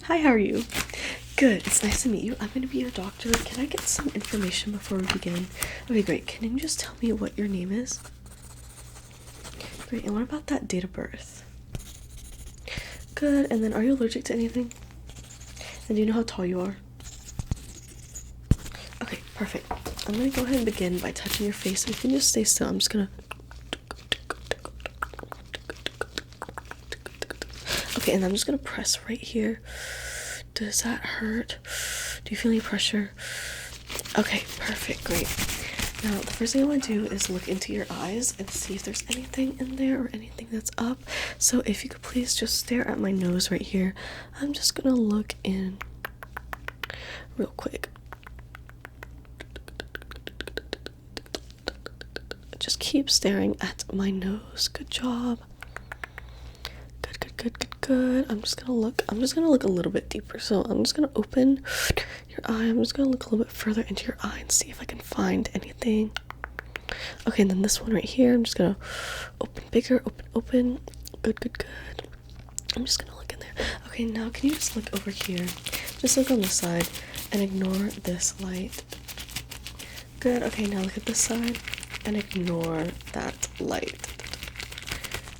Hi, how are you? Good, it's nice to meet you. I'm going to be your doctor. Can I get some information before we begin? Okay, great. Can you just tell me what your name is? Great, and what about that date of birth? Good, and then are you allergic to anything? And do you know how tall you are? Okay, perfect. I'm going to go ahead and begin by touching your face. You can just stay still. I'm just going to... Okay, and I'm just going to press right here. Does that hurt? Do you feel any pressure? Okay, perfect, great. Now, the first thing I want to do is look into your eyes and see if there's anything in there or anything that's up. So if you could please just stare at my nose right here. I'm just going to look in real quick. Just keep staring at my nose. Good job. Good. I'm just gonna look a little bit deeper. So I'm just gonna open your eye. I'm just gonna look a little bit further into your eye and see if I can find anything. Okay, and then this one right here, I'm just gonna open bigger, open. Good. I'm just gonna look in there. Okay, now can you just look over here? Just look on this side and ignore this light. Good, okay, now look at this side and ignore that light.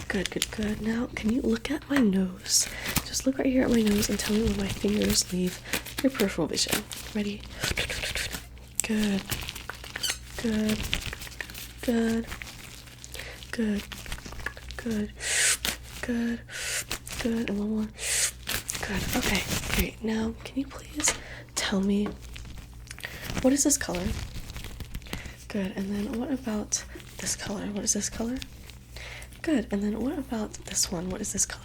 Good. Now, can you look at my nose? Just look right here at my nose and tell me when my fingers leave your peripheral vision. Ready? Good. And one more. Good. Okay, great. Now, can you please tell me, what is this color? Good. And then what about this color? What is this color? Good, and then what about this one? What is this color?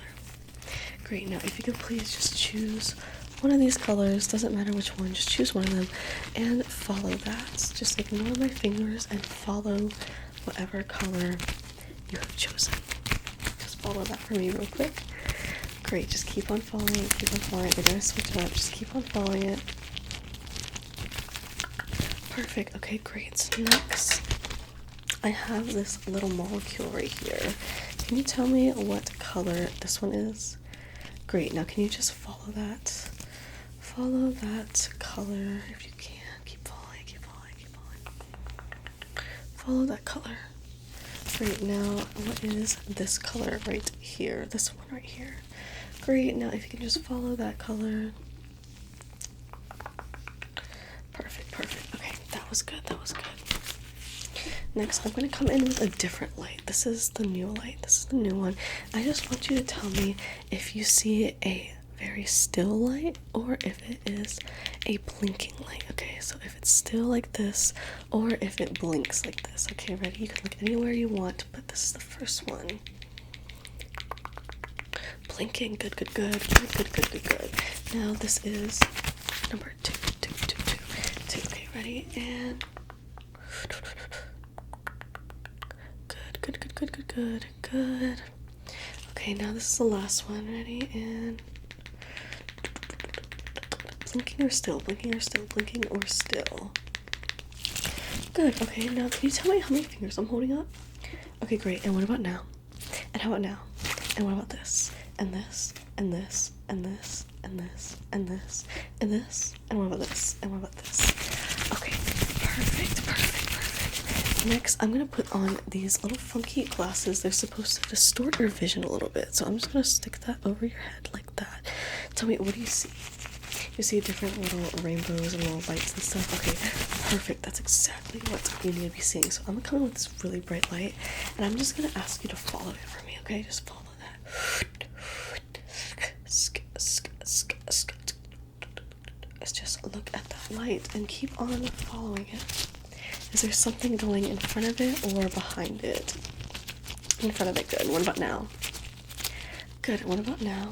Great, now if you could please just choose one of these colors, doesn't matter which one, just choose one of them and follow that. Just ignore my fingers and follow whatever color you have chosen. Just follow that for me real quick. Great, just keep on following it. We're gonna switch it up, just keep on following it. Perfect, okay, great. So next, I have this little molecule right here. Can you tell me what color this one is? Great, now can you just follow that? Follow that color if you can. Keep following. Follow that color. Great, now what is this color right here? This one right here. Great, now if you can just follow that color. Perfect. Okay, that was good. Next, I'm going to come in with a different light. This is the new light. This is the new one. I just want you to tell me if you see a very still light or if it is a blinking light. Okay, so if it's still like this or if it blinks like this. Okay, ready? You can look anywhere you want, but this is the first one. Blinking. Good. Now this is number two. Okay, ready? And... Good. Okay, now this is the last one. Ready? And blinking or still. Good. Okay, now can you tell me how many fingers I'm holding up? Okay, great. And what about now? And how about now? And what about this? And this? And this? And this? And this? And this? And this? And what about this? And what about this? Okay, perfect. Next, I'm going to put on these little funky glasses. They're supposed to distort your vision a little bit. So I'm just going to stick that over your head like that. Tell me, what do you see? You see different little rainbows and little lights and stuff. Okay, perfect. That's exactly what you need to be seeing. So I'm going to come in with this really bright light. And I'm just going to ask you to follow it for me, okay? Just follow that. Just look at that light and keep on following it. Is there something going in front of it or behind it? In front of it, good. What about now? Good, and what about now?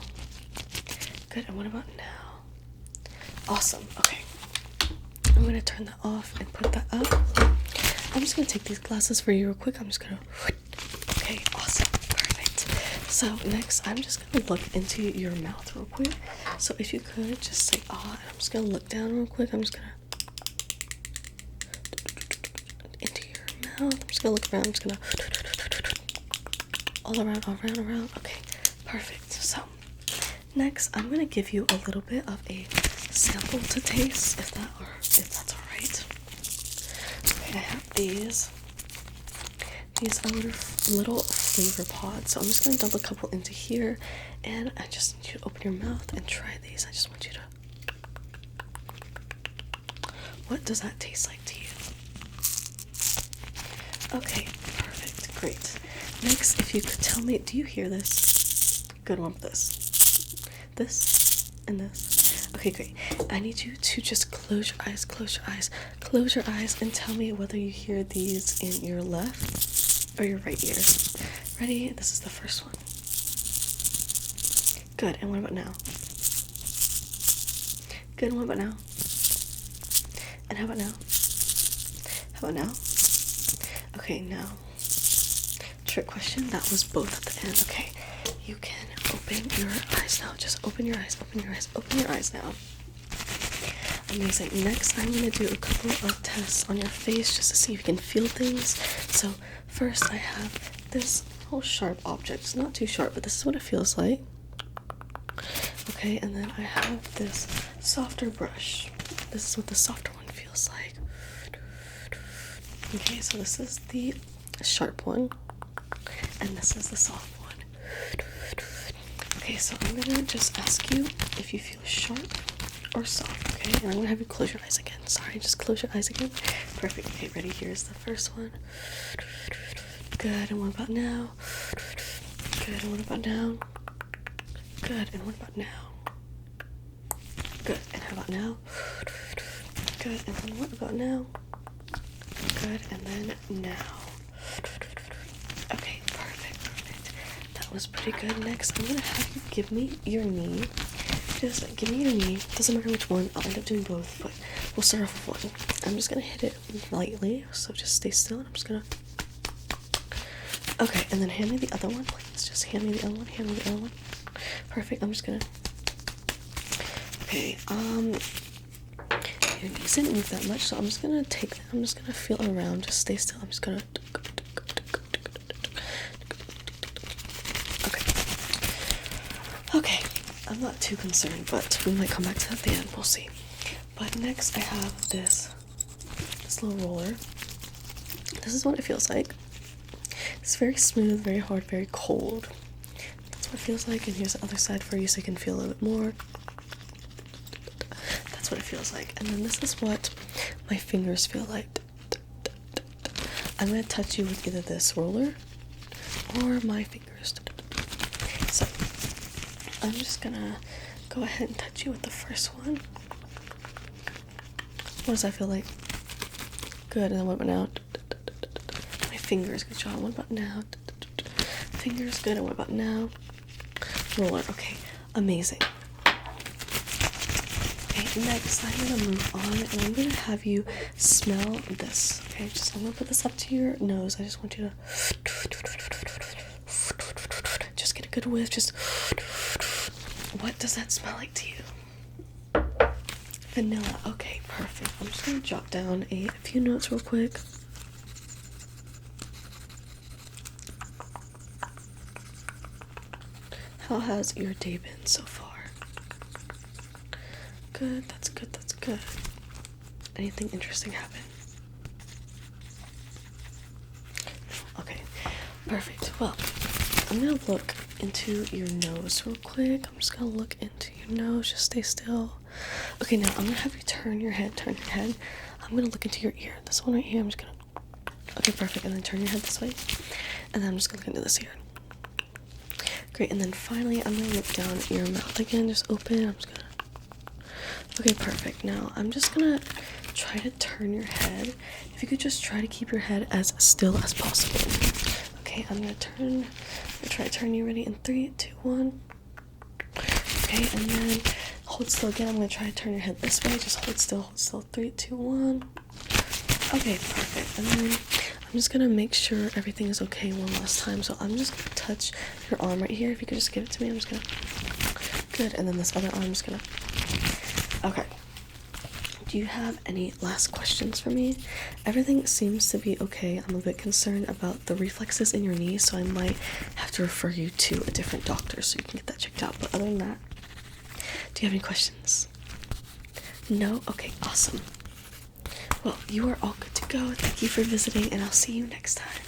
Good, and what about now? Awesome, okay. I'm going to turn that off and put that up. I'm just going to take these glasses for you real quick. I'm just going to... Okay, awesome, perfect. So next, I'm just going to look into your mouth real quick. So if you could just say, and I'm just going to look down real quick. I'm just going to... I'm just gonna look around. I'm just gonna all around. Okay, perfect. So Next, I'm gonna give you a little bit of a sample to taste, if that's all right. Okay, I have these. These are little flavor pods, so I'm just gonna dump a couple into here, and I just need you to open your mouth and try these. I just want you to. What does that taste like to you? Okay, perfect, great. Next, if you could tell me, do you hear this? Good one with this. This and this. Okay, great. I need you to just close your eyes, and tell me whether you hear these in your left or your right ear. Ready? This is the first one. Good, and what about now? Good, and what about now? And how about now? How about now? Okay, now. Trick question, that was both at the end. Okay, you can open your eyes now. Just open your eyes, open your eyes, open your eyes now. Amazing. Next, I'm going to do a couple of tests on your face just to see if you can feel things. So, first I have this little sharp object. It's not too sharp, but this is what it feels like. Okay, and then I have this softer brush. This is what the softer one feels like. Okay, so this is the sharp one, and this is the soft one. Okay, so I'm gonna just ask you if you feel sharp or soft, okay? And I'm gonna have you close your eyes again. Sorry, just close your eyes again. Perfect. Okay, ready? Here's the first one. Good, and what about now? Good, and what about now? Good, and what about now? Good, and how about now? Good, and then what about now? Good, and then now. Okay, perfect. That was pretty good. Next, I'm gonna have you give me your knee. Just give me your knee. Doesn't matter which one. I'll end up doing both, but we'll start off with one. I'm just gonna hit it lightly, so just stay still, and I'm just gonna. Okay, and then hand me the other one, please. Just hand me the other one. Hand me the other one. Perfect. I'm just gonna. Okay. Your knees didn't move that much, so I'm just gonna take that. I'm just gonna feel around. Just stay still. I'm just gonna. Okay, I'm not too concerned, but we might come back to that at the end. We'll see. But next, I have this little roller. This is what it feels like. It's very smooth, very hard, very cold. That's what it feels like. And here's the other side for you, so you can feel a little bit more. That's what it feels like. And then this is what my fingers feel like. I'm gonna touch you with either this roller or my fingers. So I'm just gonna go ahead and touch you with the first one. What does that feel like? Good. And then what about now? My fingers. Good job. What about now? Fingers. Good. And what about now? Roller. Okay. Amazing. Okay. Next, I'm gonna move on, and I'm gonna have you smell this. Okay. I'm gonna put this up to your nose. I just want you to just get a good whiff. Just. What does that smell like to you? Vanilla. Okay, perfect. I'm just gonna jot down a few notes real quick. How has your day been so far? Good, that's good, that's good. Anything interesting happen? Okay, perfect. Well, I'm gonna look into your nose real quick. I'm just gonna look into your nose. Just stay still. Okay, now I'm gonna have you turn your head. I'm gonna look into your ear. This one right here, I'm just gonna. Okay, perfect. And then turn your head this way. And then I'm just gonna look into this ear. Great. And then finally, I'm gonna look down at your mouth again. Just open. I'm just gonna. Okay, perfect. Now I'm just gonna try to turn your head. If you could just try to keep your head as still as possible. Okay, I'm gonna try to turn you. Ready? In 3, 2, 1. Okay, and then hold still again. I'm gonna try to turn your head this way. Just hold still. 3, 2, 1. Okay, perfect. And then I'm just gonna make sure everything is okay one last time. So I'm just gonna touch your arm right here. If you could just give it to me, I'm just gonna. Good. And then this other arm, I'm just gonna. Okay. Do you have any last questions for me? Everything seems to be okay. I'm a bit concerned about the reflexes in your knee, so I might have to refer you to a different doctor so you can get that checked out. But other than that, Do you have any questions? No? Okay, awesome. Well, you are all good to go. Thank you for visiting, and I'll see you next time.